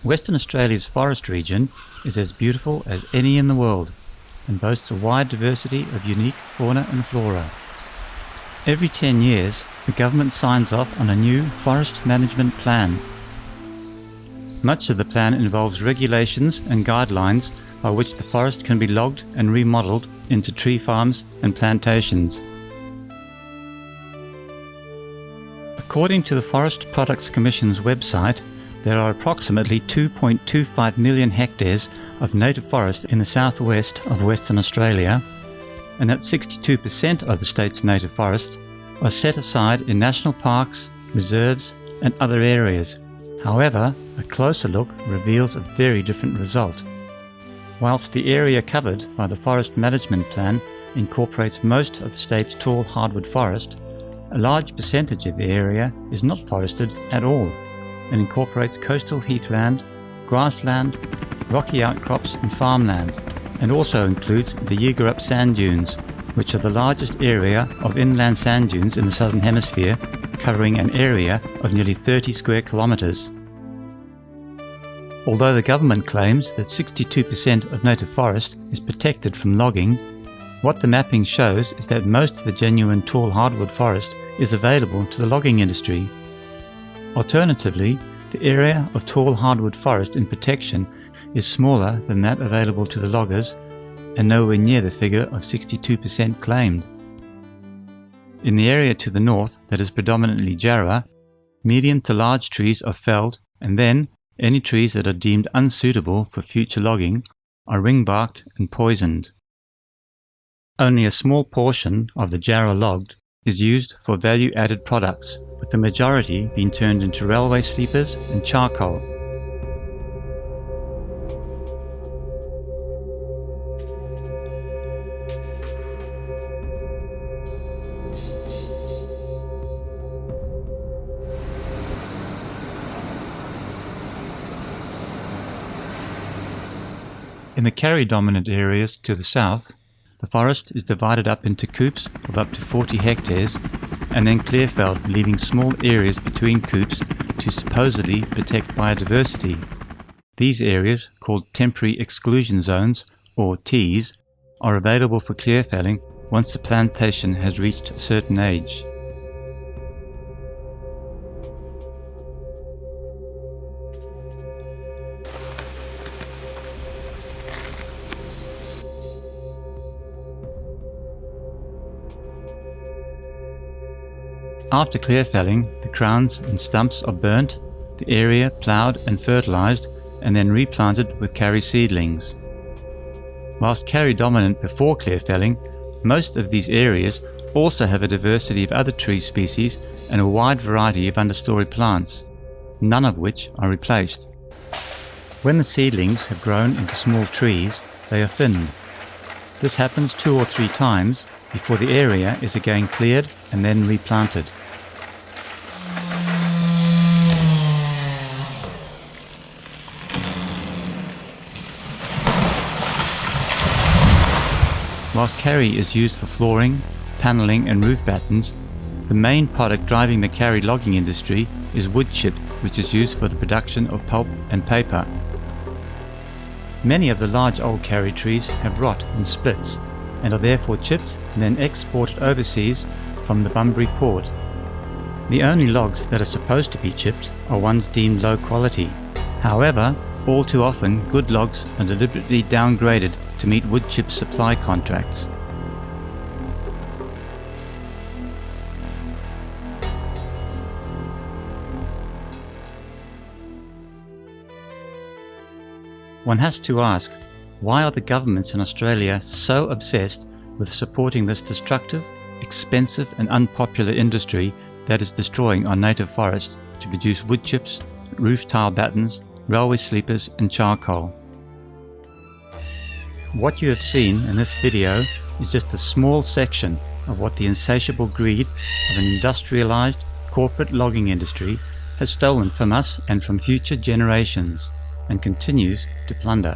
Western Australia's forest region is as beautiful as any in the world and boasts a wide diversity of unique fauna and flora. Every 10 years, the government signs off on a new forest management plan. Much of the plan involves regulations and guidelines by which the forest can be logged and remodeled into tree farms and plantations. According to the Forest Products Commission's website, there are approximately 2.25 million hectares of native forest in the southwest of Western Australia, and that 62% of the state's native forests are set aside in national parks, reserves and other areas. However, a closer look reveals a very different result. Whilst the area covered by the Forest Management Plan incorporates most of the state's tall hardwood forest, a large percentage of the area is not forested at all and incorporates coastal heathland, grassland, rocky outcrops and farmland, and also includes the Yugerup sand dunes, which are the largest area of inland sand dunes in the southern hemisphere, covering an area of nearly 30 square kilometres. Although the government claims that 62% of native forest is protected from logging, what the mapping shows is that most of the genuine tall hardwood forest is available to the logging industry. Alternatively, the area of tall hardwood forest in protection is smaller than that available to the loggers and nowhere near the figure of 62% claimed. In the area to the north that is predominantly jarrah, medium to large trees are felled, and then any trees that are deemed unsuitable for future logging are ring-barked and poisoned. Only a small portion of the jarrah logged is used for value-added products, with the majority being turned into railway sleepers and charcoal. In the Karri-dominant areas to the south, the forest is divided up into coops of up to 40 hectares and then clear-felled, leaving small areas between coops to supposedly protect biodiversity. These areas, called temporary exclusion zones, or TEZs, are available for clear-felling once the plantation has reached a certain age. After clear felling, the crowns and stumps are burnt, the area ploughed and fertilised, and then replanted with karri seedlings. Whilst karri dominant before clear felling, most of these areas also have a diversity of other tree species and a wide variety of understory plants, none of which are replaced. When the seedlings have grown into small trees, they are thinned. This happens 2 or 3 times before the area is again cleared and then replanted. Whilst karri is used for flooring, panelling and roof battens, the main product driving the karri logging industry is wood chip, which is used for the production of pulp and paper. Many of the large old karri trees have rot and splits and are therefore chipped and then exported overseas from the Bunbury port. The only logs that are supposed to be chipped are ones deemed low quality. However, all too often good logs are deliberately downgraded to meet wood chip supply contracts. One has to ask, why are the governments in Australia so obsessed with supporting this destructive, expensive and unpopular industry that is destroying our native forest to produce wood chips, roof tile battens, railway sleepers and charcoal? What you have seen in this video is just a small section of what the insatiable greed of an industrialized corporate logging industry has stolen from us and from future generations, and continues to plunder.